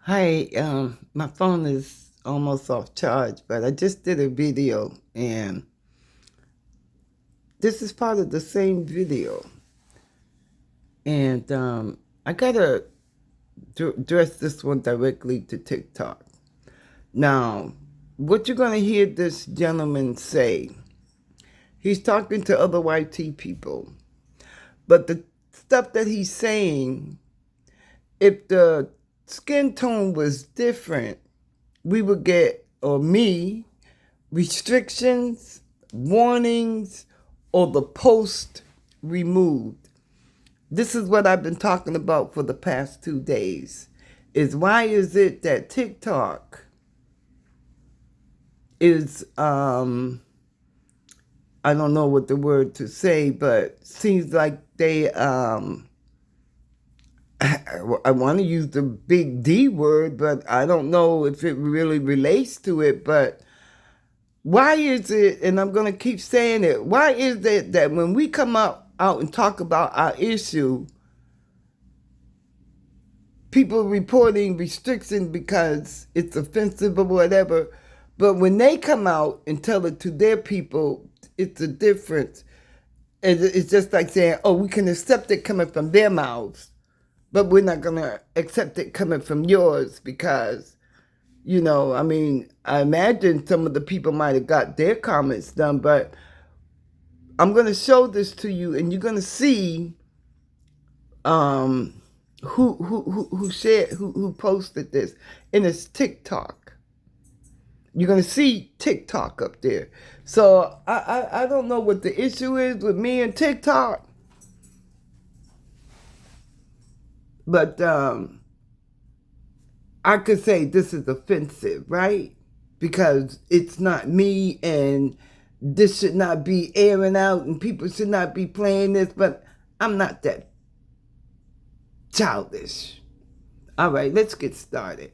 Hi, my phone is almost off charge, but I just did a video, and this is part of the same video. And I gotta address this one directly to TikTok. Now, what you're gonna hear this gentleman say, he's talking to other YT people, but the stuff that he's saying, if the skin tone was different, we would get, or me, restrictions, warnings, or the post removed. This is what I've been talking about for the past 2 days. Is why is it that TikTok is I don't know what the word to say, but seems like they I want to use the big D word, but I don't know if it really relates to it, but why is it, and I'm going to keep saying it, why is it that when we come out and talk about our issue, people reporting restrictions because it's offensive or whatever, but when they come out and tell it to their people, it's a difference. It's just like saying, oh, we can accept it coming from their mouths, but we're not going to accept it coming from yours because, I imagine some of the people might have got their comments done, but I'm going to show this to you, and you're going to see who posted this, and it's TikTok. You're going to see TikTok up there. So I don't know what the issue is with me and TikTok, but I could say this is offensive, right? Because it's not me, and this should not be airing out, and people should not be playing this, but I'm not that childish. All right, let's get started.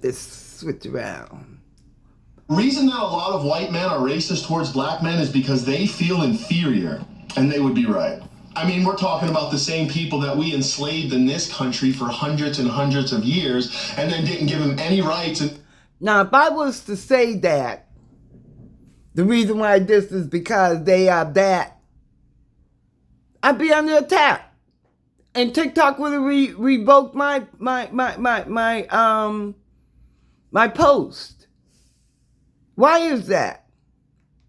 Let's switch around. The reason that a lot of white men are racist towards black men is because they feel inferior, and they would be right. I mean, we're talking about the same people that we enslaved in this country for hundreds and hundreds of years and then didn't give them any rights. Now, if I was to say that, the reason why this is because they are that, I'd be under attack. And TikTok would have revoked my post. Why is that?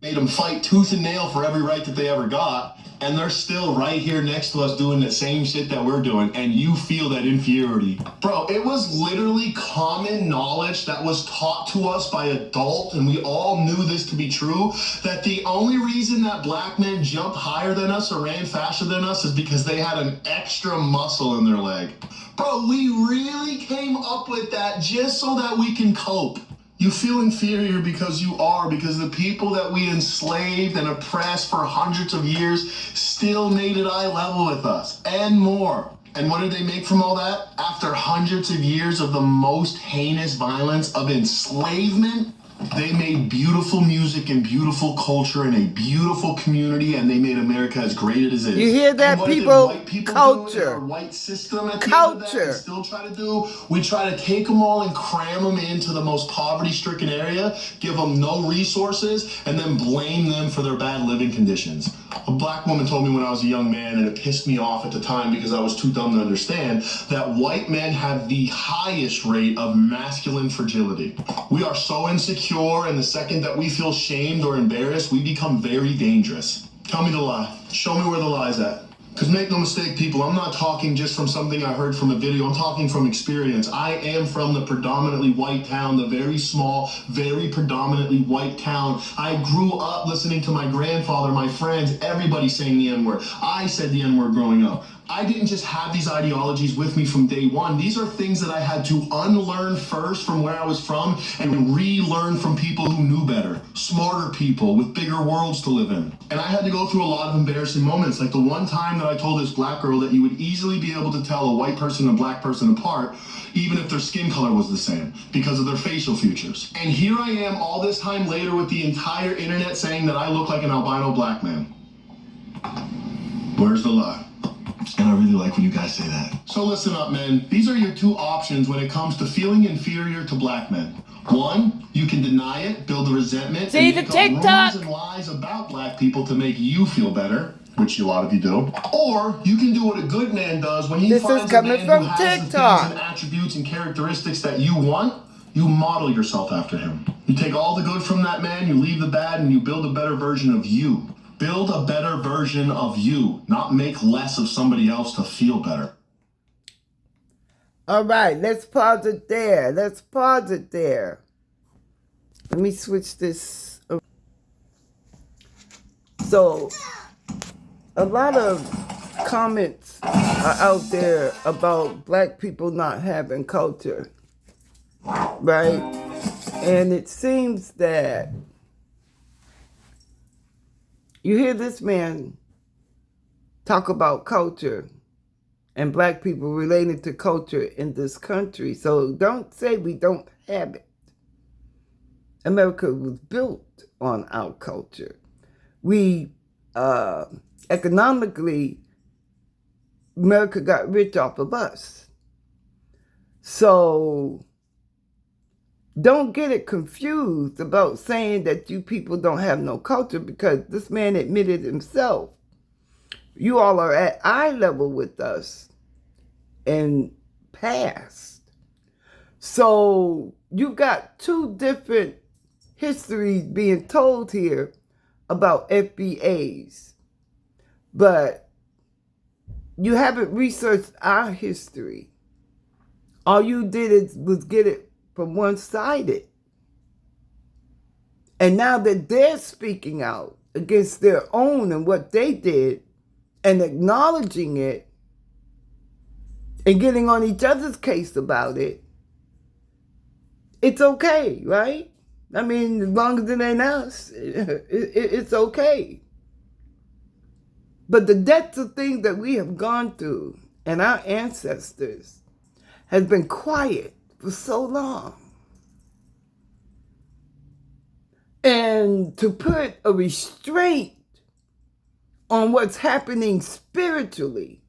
Made them fight tooth and nail for every right that they ever got, and they're still right here next to us doing the same shit that we're doing, and you feel that inferiority. Bro, it was literally common knowledge that was taught to us by adults, and we all knew this to be true, that the only reason that black men jumped higher than us or ran faster than us is because they had an extra muscle in their leg. Bro, we really came up with that just so that we can cope. You feel inferior because the people that we enslaved and oppressed for hundreds of years still made it eye level with us and more. And what did they make from all that? After hundreds of years of the most heinous violence of enslavement, they made beautiful music and beautiful culture and a beautiful community, and they made America as great as it is. You hear that, people? White people culture. Our white system at the culture. End of that, still try to do. We try to take them all and cram them into the most poverty-stricken area, give them no resources, and then blame them for their bad living conditions. A black woman told me when I was a young man, and it pissed me off at the time because I was too dumb to understand, that white men have the highest rate of masculine fragility. We are so insecure, and the second that we feel shamed or embarrassed, we become very dangerous. Tell me the lie. Show me where the lie's at. Because make no mistake, people, I'm not talking just from something I heard from a video. I'm talking from experience. I am from the predominantly white town, the very small, very predominantly white town. I grew up listening to my grandfather, my friends, everybody saying the N-word. I said the N-word growing up. I didn't just have these ideologies with me from day one. These are things that I had to unlearn first from where I was from and relearn from people who knew better, smarter people with bigger worlds to live in. And I had to go through a lot of embarrassing moments, like the one time that I told this black girl that you would easily be able to tell a white person and a black person apart, even if their skin color was the same, because of their facial features. And here I am all this time later with the entire internet saying that I look like an albino black man. Where's the lie? And I really like when you guys say that. So listen up, men. These are your two options when it comes to feeling inferior to black men. One, you can deny it, build a resentment, See and the make up TikTok? rumors and lies about black people to make you feel better, which a lot of you do. Or you can do what a good man does when he This is finds a coming man from who has the things TikTok. and attributes and characteristics that you want. You model yourself after him. You take all the good from that man, you leave the bad, and you build a better version of you. Build a better version of you, not make less of somebody else to feel better. All right, let's pause it there. Let's pause it there. Let me switch this. So, a lot of comments are out there about black people not having culture, right? And it seems that you hear this man talk about culture and black people related to culture in this country. So don't say we don't have it. America was built on our culture. We, economically, America got rich off of us. So don't get it confused about saying that you people don't have no culture, because this man admitted himself, you all are at eye level with us and past. So you got two different histories being told here about FBAs, but you haven't researched our history. All you did was get it from one-sided. And now that they're speaking out against their own and what they did and acknowledging it and getting on each other's case about it, it's okay, right? I mean, as long as it ain't us, it's okay. But the depths of things that we have gone through and our ancestors has been quiet for so long. And to put a restraint on what's happening spiritually,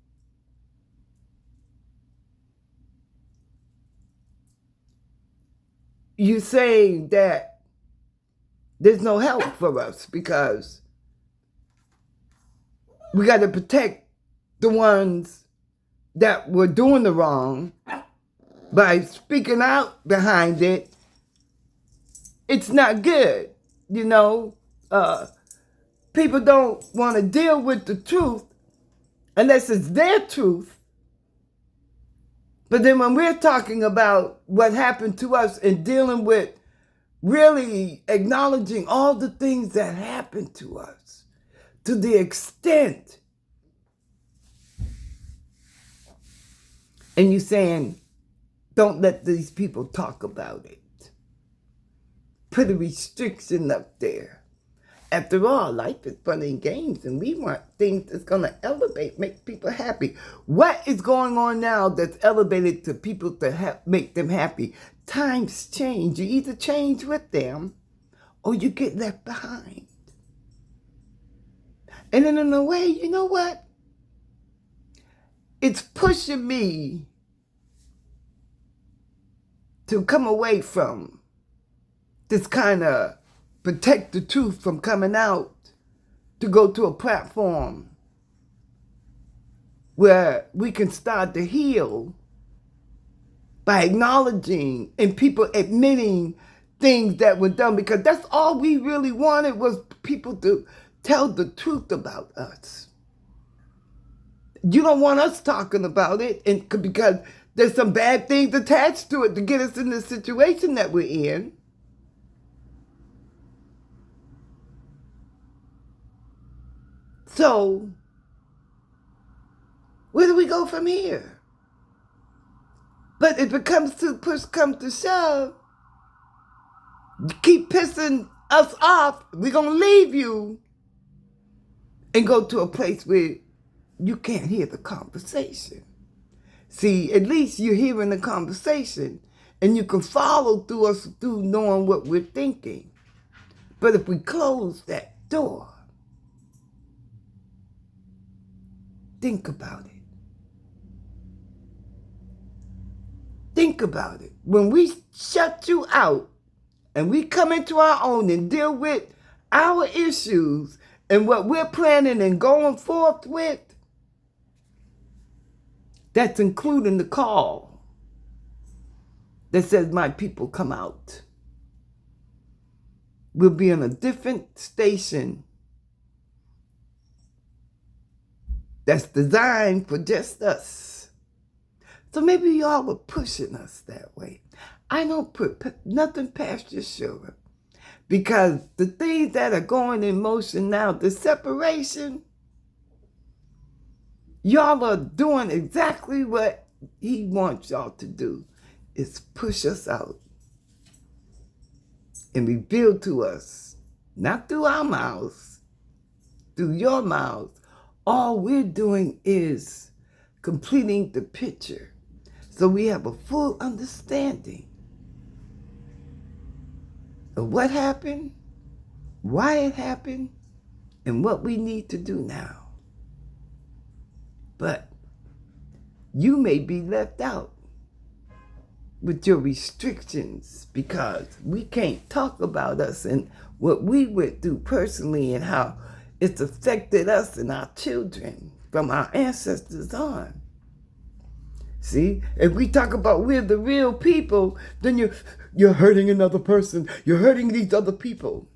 you say that there's no help for us because we got to protect the ones that were doing the wrong by speaking out behind it. It's not good, you know. People don't want to deal with the truth unless it's their truth. But then when we're talking about what happened to us and dealing with really acknowledging all the things that happened to us, to the extent, and you saying, don't let these people talk about it. Put a restriction up there. After all, life is fun and games, and we want things that's going to elevate, make people happy. What is going on now that's elevated to people to make them happy? Times change. You either change with them or you get left behind. And then in a way, you know what? It's pushing me to come away from this kind of protect the truth from coming out, to go to a platform where we can start to heal by acknowledging and people admitting things that were done, because that's all we really wanted, was people to tell the truth about us. You don't want us talking about it, and because there's some bad things attached to it to get us in the situation that we're in. So, where do we go from here? But if it comes to push comes to shove, you keep pissing us off, we're going to leave you and go to a place where you can't hear the conversation. See, at least you're hearing the conversation and you can follow through us through knowing what we're thinking. But if we close that door, think about it. Think about it. When we shut you out and we come into our own and deal with our issues and what we're planning and going forth with, that's including the call that says, my people come out. We'll be on a different station that's designed for just us. So maybe y'all were pushing us that way. I don't put nothing past you, sure. Because the things that are going in motion now, the separation, y'all are doing exactly what he wants y'all to do, is push us out and reveal to us, not through our mouths, through your mouths. All we're doing is completing the picture so we have a full understanding of what happened, why it happened, and what we need to do now. But you may be left out with your restrictions because we can't talk about us and what we went through personally and how it's affected us and our children from our ancestors on. See, if we talk about we're the real people, then you're hurting another person. You're hurting these other people.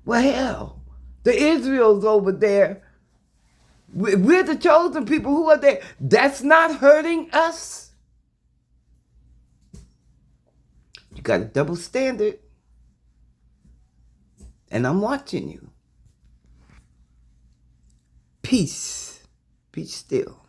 Well, hell, the Israel's over there. We're the chosen people who are there. That's not hurting us. You got a double standard. And I'm watching you. Peace. Peace still.